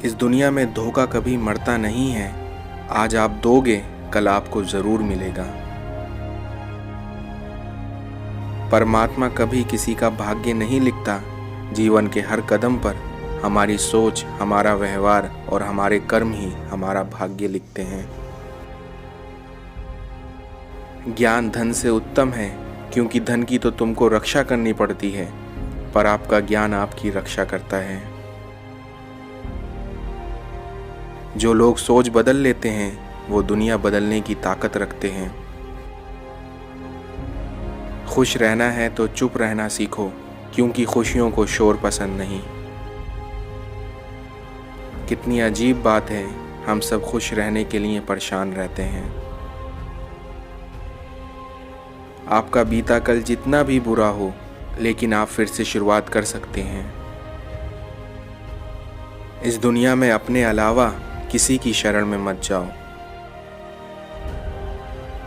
इस दुनिया में धोखा कभी मरता नहीं है। आज आप दोगे, कल आपको ज़रूर मिलेगा। परमात्मा कभी किसी का भाग्य नहीं लिखता। जीवन के हर कदम पर हमारी सोच, हमारा व्यवहार और हमारे कर्म ही हमारा भाग्य लिखते हैं। ज्ञान धन से उत्तम है, क्योंकि धन की तो तुमको रक्षा करनी पड़ती है, पर आपका ज्ञान आपकी रक्षा करता है। जो लोग सोच बदल लेते हैं वो दुनिया बदलने की ताकत रखते हैं। खुश रहना है तो चुप रहना सीखो, क्योंकि खुशियों को शोर पसंद नहीं। कितनी अजीब बात है, हम सब खुश रहने के लिए परेशान रहते हैं। आपका बीता कल जितना भी बुरा हो, लेकिन आप फिर से शुरुआत कर सकते हैं। इस दुनिया में अपने अलावा किसी की शरण में मत जाओ।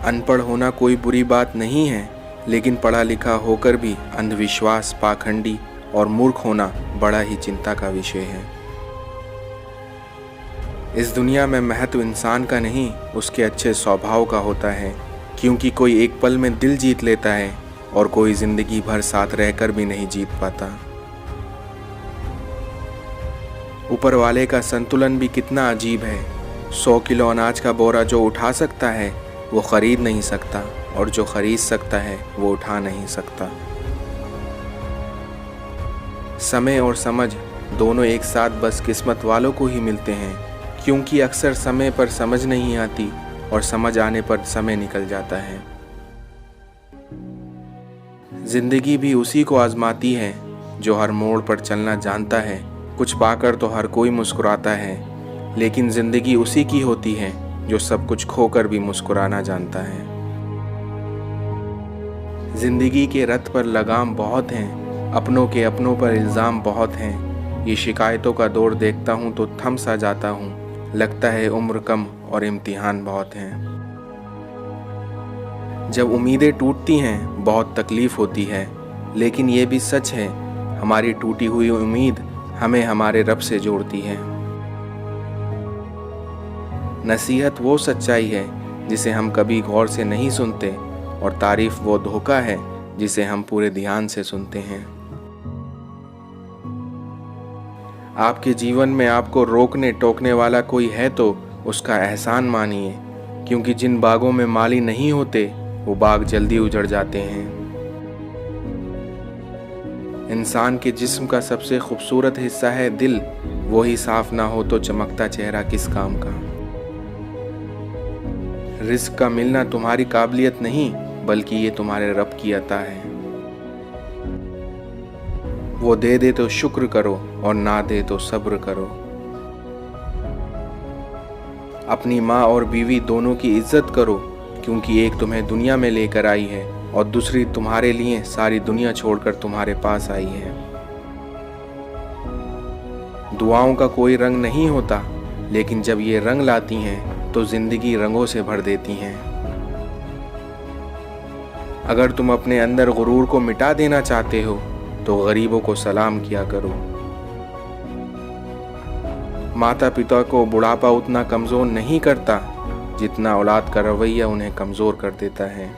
अनपढ़ होना कोई बुरी बात नहीं है, लेकिन पढ़ा लिखा होकर भी अंधविश्वास, पाखंडी और मूर्ख होना बड़ा ही चिंता का विषय है। इस दुनिया में महत्व इंसान का नहीं, उसके अच्छे स्वभाव का होता है, क्योंकि कोई एक पल में दिल जीत लेता है और कोई जिंदगी भर साथ रहकर भी नहीं जीत पाता। ऊपर वाले का संतुलन भी कितना अजीब है। 100 किलो अनाज का बोरा जो उठा सकता है वो खरीद नहीं सकता, और जो खरीद सकता है वो उठा नहीं सकता। समय और समझ दोनों एक साथ बस किस्मत वालों को ही मिलते हैं, क्योंकि अक्सर समय पर समझ नहीं आती और समझ आने पर समय निकल जाता है। जिंदगी भी उसी को आजमाती है जो हर मोड़ पर चलना जानता है। कुछ पाकर तो हर कोई मुस्कुराता है, लेकिन जिंदगी उसी की होती है जो सब कुछ खोकर भी मुस्कुराना जानता है। जिंदगी के रथ पर लगाम बहुत हैं, अपनों के अपनों पर इल्ज़ाम बहुत हैं। ये शिकायतों का दौर देखता हूँ तो थम सा जाता हूँ, लगता है उम्र कम और इम्तिहान बहुत हैं। जब उम्मीदें टूटती हैं बहुत तकलीफ़ होती है, लेकिन ये भी सच है हमारी टूटी हुई उम्मीद हमें हमारे रब से जोड़ती है। नसीहत वो सच्चाई है जिसे हम कभी गौर से नहीं सुनते, और तारीफ वो धोखा है जिसे हम पूरे ध्यान से सुनते हैं। आपके जीवन में आपको रोकने टोकने वाला कोई है तो उसका एहसान मानिए, क्योंकि जिन बागों में माली नहीं होते वो बाग जल्दी उजड़ जाते हैं। इंसान के जिस्म का सबसे खूबसूरत हिस्सा है दिल, वही साफ ना हो तो चमकता चेहरा किस काम का। रिस्क का मिलना तुम्हारी काबिलियत नहीं, बल्कि ये तुम्हारे रब की अता है। वो दे दे तो शुक्र करो और ना दे तो सब्र करो। अपनी माँ और बीवी दोनों की इज्जत करो, क्योंकि एक तुम्हें दुनिया में लेकर आई है और दूसरी तुम्हारे लिए सारी दुनिया छोड़कर तुम्हारे पास आई है। दुआओं का कोई रंग नहीं होता, लेकिन जब ये रंग लाती हैं तो जिंदगी रंगों से भर देती हैं। अगर तुम अपने अंदर गुरूर को मिटा देना चाहते हो तो गरीबों को सलाम किया करो। माता पिता को बुढ़ापा उतना कमज़ोर नहीं करता जितना औलाद का रवैया उन्हें कमज़ोर कर देता है।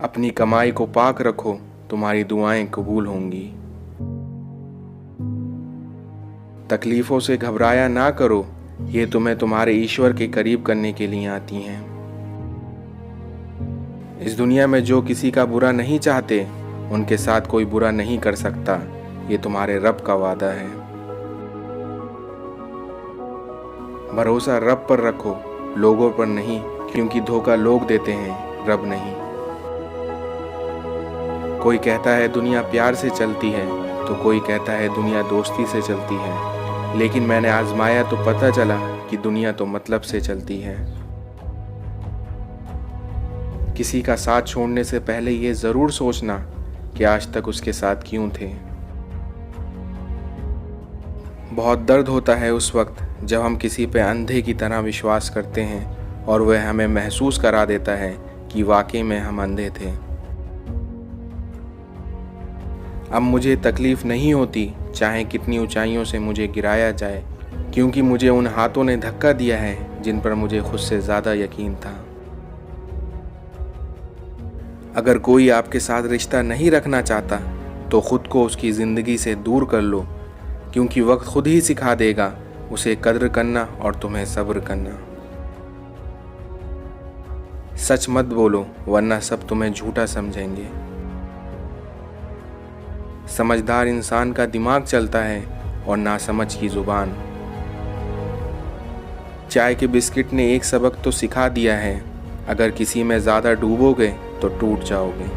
अपनी कमाई को पाक रखो, तुम्हारी दुआएं कबूल होंगी। तकलीफ़ों से घबराया ना करो, ये तुम्हें तुम्हारे ईश्वर के करीब करने के लिए आती हैं। इस दुनिया में जो किसी का बुरा नहीं चाहते उनके साथ कोई बुरा नहीं कर सकता, ये तुम्हारे रब का वादा है। भरोसा रब पर रखो, लोगों पर नहीं, क्योंकि धोखा लोग देते हैं, रब नहीं। कोई कहता है दुनिया प्यार से चलती है तो कोई कहता है दुनिया दोस्ती से चलती है, लेकिन मैंने आजमाया तो पता चला कि दुनिया तो मतलब से चलती है। किसी का साथ छोड़ने से पहले ये ज़रूर सोचना कि आज तक उसके साथ क्यों थे। बहुत दर्द होता है उस वक्त जब हम किसी पे अंधे की तरह विश्वास करते हैं और वह हमें महसूस करा देता है कि वाकई में हम अंधे थे। अब मुझे तकलीफ़ नहीं होती चाहे कितनी ऊंचाइयों से मुझे गिराया जाए, क्योंकि मुझे उन हाथों ने धक्का दिया है जिन पर मुझे खुद से ज़्यादा यकीन था। अगर कोई आपके साथ रिश्ता नहीं रखना चाहता तो खुद को उसकी ज़िंदगी से दूर कर लो, क्योंकि वक्त खुद ही सिखा देगा उसे कद्र करना और तुम्हें सब्र करना। सच मत बोलो वरना सब तुम्हें झूठा समझेंगे। समझदार इंसान का दिमाग चलता है और नासमझ की ज़ुबान। चाय के बिस्किट ने एक सबक तो सिखा दिया है, अगर किसी में ज़्यादा डूबोगे तो टूट जाओगे।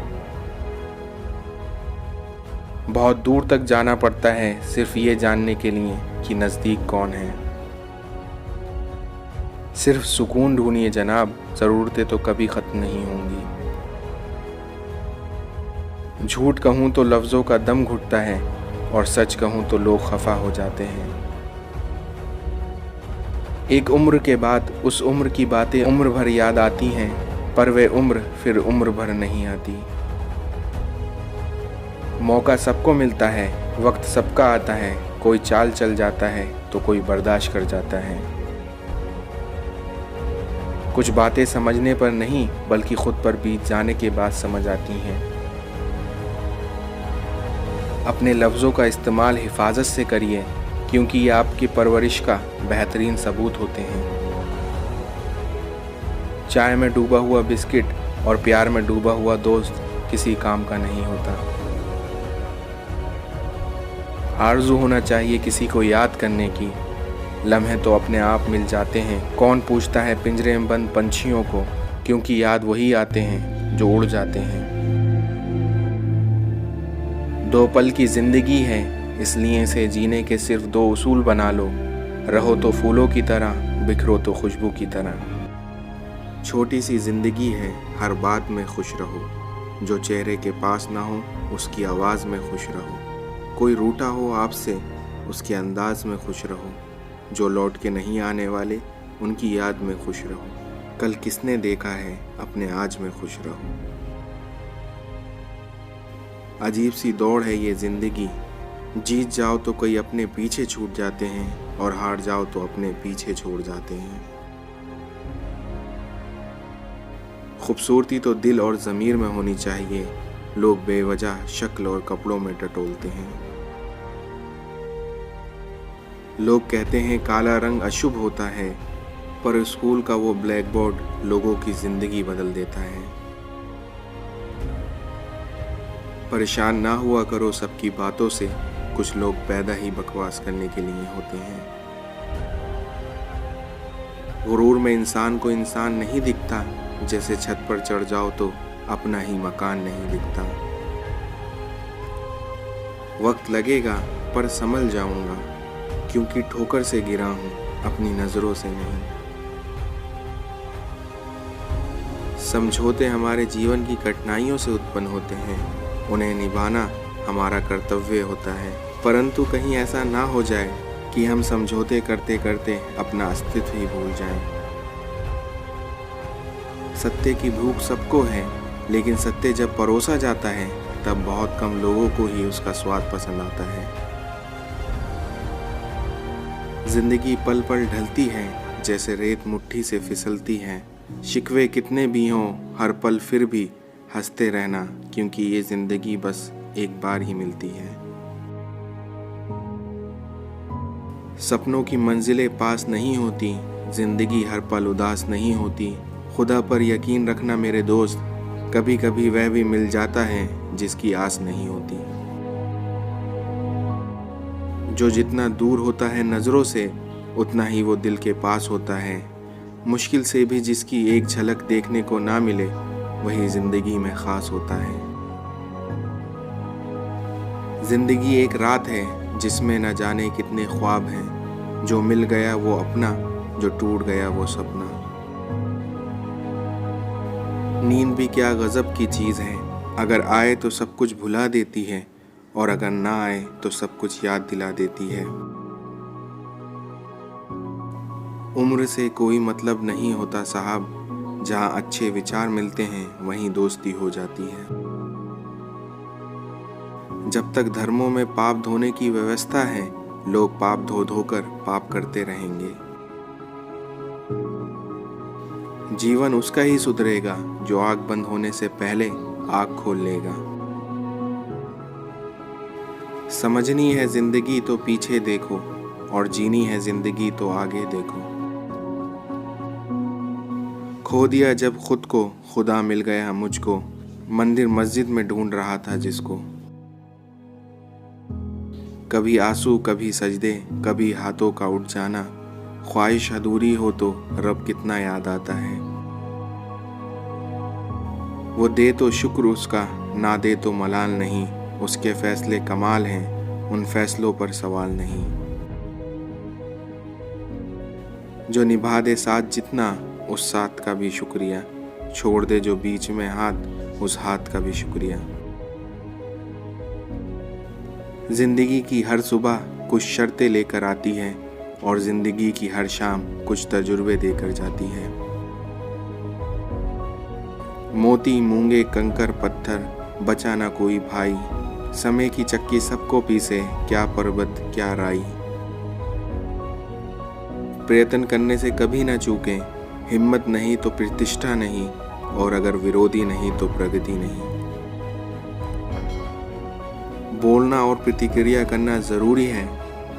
बहुत दूर तक जाना पड़ता है सिर्फ ये जानने के लिए कि नज़दीक कौन है। सिर्फ सुकून ढूंढिए जनाब, ज़रूरतें तो कभी ख़त्म नहीं होंगी। झूठ कहूँ तो लफ्ज़ों का दम घुटता है और सच कहूँ तो लोग खफा हो जाते हैं। एक उम्र के बाद उस उम्र की बातें उम्र भर याद आती हैं, पर वे उम्र फिर उम्र भर नहीं आती। मौका सबको मिलता है, वक्त सबका आता है, कोई चाल चल जाता है तो कोई बर्दाश्त कर जाता है। कुछ बातें समझने पर नहीं बल्कि खुद पर बीत जाने के बाद समझ आती हैं। अपने लफ्ज़ों का इस्तेमाल हिफाजत से करिए, क्योंकि ये आपकी परवरिश का बेहतरीन सबूत होते हैं। चाय में डूबा हुआ बिस्किट और प्यार में डूबा हुआ दोस्त किसी काम का नहीं होता। आरज़ू होना चाहिए किसी को याद करने की, लम्हे तो अपने आप मिल जाते हैं। कौन पूछता है पिंजरे में बंद पंछियों को, क्योंकि याद वही आते हैं जो उड़ जाते हैं। दो पल की ज़िंदगी है, इसलिए इसे जीने के सिर्फ दो उसूल बना लो। रहो तो फूलों की तरह, बिखरो तो खुशबू की तरह। छोटी सी ज़िंदगी है, हर बात में खुश रहो। जो चेहरे के पास ना हो उसकी आवाज़ में खुश रहो। कोई रूठा हो आपसे उसके अंदाज में खुश रहो। जो लौट के नहीं आने वाले उनकी याद में खुश रहो। कल किसने देखा है, अपने आज में खुश रहो। अजीब सी दौड़ है ये ज़िंदगी, जीत जाओ तो कोई अपने पीछे छूट जाते हैं और हार जाओ तो अपने पीछे छोड़ जाते हैं। खूबसूरती तो दिल और ज़मीर में होनी चाहिए, लोग बेवजह शक्ल और कपड़ों में टटोलते हैं। लोग कहते हैं काला रंग अशुभ होता है, पर स्कूल का वो ब्लैक बोर्ड लोगों की ज़िंदगी बदल देता है। परेशान ना हुआ करो सबकी बातों से, कुछ लोग पैदा ही बकवास करने के लिए होते हैं। गुरूर में इंसान को इंसान नहीं दिखता, जैसे छत पर चढ़ जाओ तो अपना ही मकान नहीं दिखता। वक्त लगेगा पर संभल जाऊंगा, क्योंकि ठोकर से गिरा हूं, अपनी नजरों से नहीं। समझौते हमारे जीवन की कठिनाइयों से उत्पन्न होते हैं, उन्हें निभाना हमारा कर्तव्य होता है। परंतु कहीं ऐसा ना हो जाए कि हम समझौते करते करते अपना अस्तित्व ही भूल जाएं। सत्य की भूख सबको है, लेकिन सत्य जब परोसा जाता है तब बहुत कम लोगों को ही उसका स्वाद पसंद आता है। जिंदगी पल पल ढलती है, जैसे रेत मुट्ठी से फिसलती है। शिकवे कितने भी हों, हर पल फिर भी हंसते रहना, क्योंकि ये जिंदगी बस एक बार ही मिलती है। सपनों की मंजिलें पास नहीं होती, जिंदगी हर पल उदास नहीं होती। खुदा पर यकीन रखना मेरे दोस्त, कभी कभी वह भी मिल जाता है जिसकी आस नहीं होती। जो जितना दूर होता है नज़रों से, उतना ही वो दिल के पास होता है। मुश्किल से भी जिसकी एक झलक देखने को ना मिले, वही जिंदगी में खास होता है। जिंदगी एक रात है जिसमें न जाने कितने ख्वाब हैं। जो मिल गया वो अपना, जो टूट गया वो सपना। नींद भी क्या गजब की चीज़ है, अगर आए तो सब कुछ भुला देती है, और अगर ना आए तो सब कुछ याद दिला देती है। उम्र से कोई मतलब नहीं होता साहब, जहाँ अच्छे विचार मिलते हैं वहीं दोस्ती हो जाती है। जब तक धर्मों में पाप धोने की व्यवस्था है, लोग पाप धो धोकर पाप करते रहेंगे। जीवन उसका ही सुधरेगा जो आग बंद होने से पहले आग खोल लेगा। समझनी है जिंदगी तो पीछे देखो, और जीनी है जिंदगी तो आगे देखो। खो दिया जब खुद को, खुदा मिल गया मुझको, मंदिर मस्जिद में ढूंढ रहा था जिसको। कभी आंसू कभी सजदे, कभी हाथों का उठ जाना, ख्वाहिश अधूरी हो तो रब कितना याद आता है। वो दे तो शुक्र उसका, ना दे तो मलाल नहीं, उसके फैसले कमाल हैं, उन फैसलों पर सवाल नहीं। जो निभा दे साथ जितना, उस साथ का भी शुक्रिया, छोड़ दे जो बीच में हाथ, उस हाथ का भी शुक्रिया। जिंदगी की हर सुबह कुछ शर्तें लेकर आती है, और जिंदगी की हर शाम कुछ तजुर्बे देकर जाती है। मोती मूंगे कंकर पत्थर, बचा ना कोई भाई, समय की चक्की सबको पीसे, क्या पर्वत क्या राई। प्रयत्न करने से कभी ना चूकें, हिम्मत नहीं तो प्रतिष्ठा नहीं, और अगर विरोधी नहीं तो प्रगति नहीं। बोलना और प्रतिक्रिया करना जरूरी है,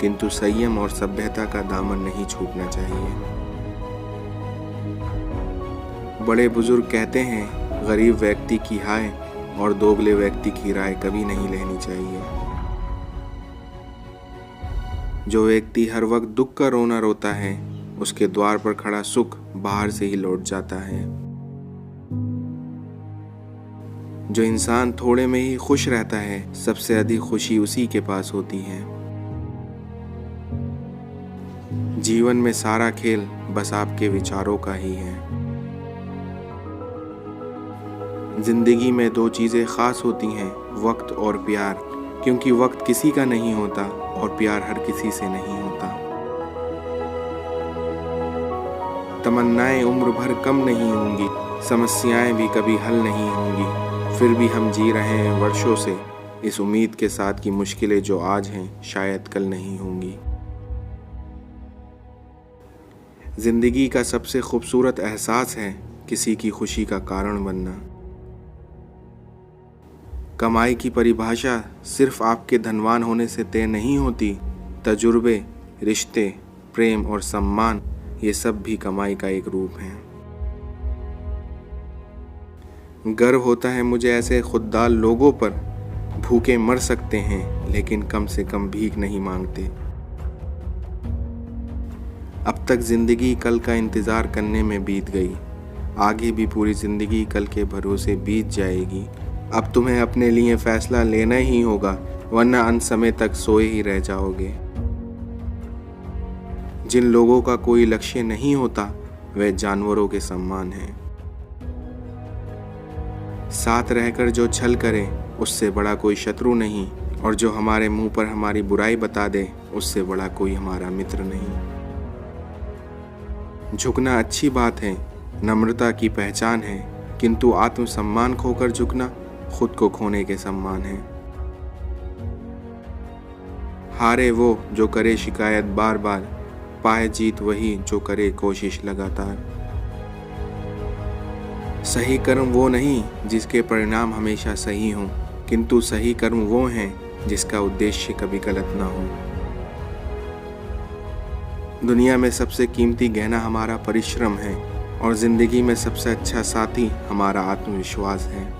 किंतु संयम और सभ्यता का दामन नहीं छूटना चाहिए। बड़े बुजुर्ग कहते हैं, गरीब व्यक्ति की हाय और दोगले व्यक्ति की राय कभी नहीं लेनी चाहिए। जो व्यक्ति हर वक्त दुख का रोना रोता है, उसके द्वार पर खड़ा सुख बाहर से ही लौट जाता है। जो इंसान थोड़े में ही खुश रहता है, सबसे अधिक खुशी उसी के पास होती है। जीवन में सारा खेल बस आपके विचारों का ही है। जिंदगी में दो चीजें खास होती हैं, वक्त और प्यार, क्योंकि वक्त किसी का नहीं होता और प्यार हर किसी से नहीं होता। तमन्नाएं उम्र भर कम नहीं होंगी, समस्याएं भी कभी हल नहीं होंगी, फिर भी हम जी रहे हैं वर्षों से इस उम्मीद के साथ कि मुश्किलें जो आज हैं शायद कल नहीं होंगी। जिंदगी का सबसे खूबसूरत एहसास है किसी की खुशी का कारण बनना। कमाई की परिभाषा सिर्फ आपके धनवान होने से तय नहीं होती। तजुर्बे, रिश्ते, प्रेम और सम्मान, ये सब भी कमाई का एक रूप है। गर्व होता है मुझे ऐसे खुददार लोगों पर, भूखे मर सकते हैं लेकिन कम से कम भीख नहीं मांगते। अब तक जिंदगी कल का इंतज़ार करने में बीत गई, आगे भी पूरी जिंदगी कल के भरोसे बीत जाएगी। अब तुम्हें अपने लिए फैसला लेना ही होगा, वरना अंत समय तक सोए ही रह जाओगे। जिन लोगों का कोई लक्ष्य नहीं होता, वे जानवरों के समान हैं। साथ रहकर जो छल करे, उससे बड़ा कोई शत्रु नहीं, और जो हमारे मुंह पर हमारी बुराई बता दे, उससे बड़ा कोई हमारा मित्र नहीं। झुकना अच्छी बात है, नम्रता की पहचान है, किंतु आत्मसम्मान खोकर झुकना खुद को खोने के समान है। हारे वो जो करे शिकायत बार बार, पाए जीत वही जो करे कोशिश लगातार। सही कर्म वो नहीं जिसके परिणाम हमेशा सही हों, किंतु सही कर्म वो हैं जिसका उद्देश्य कभी गलत ना हो। दुनिया में सबसे कीमती गहना हमारा परिश्रम है, और जिंदगी में सबसे अच्छा साथी हमारा आत्मविश्वास है।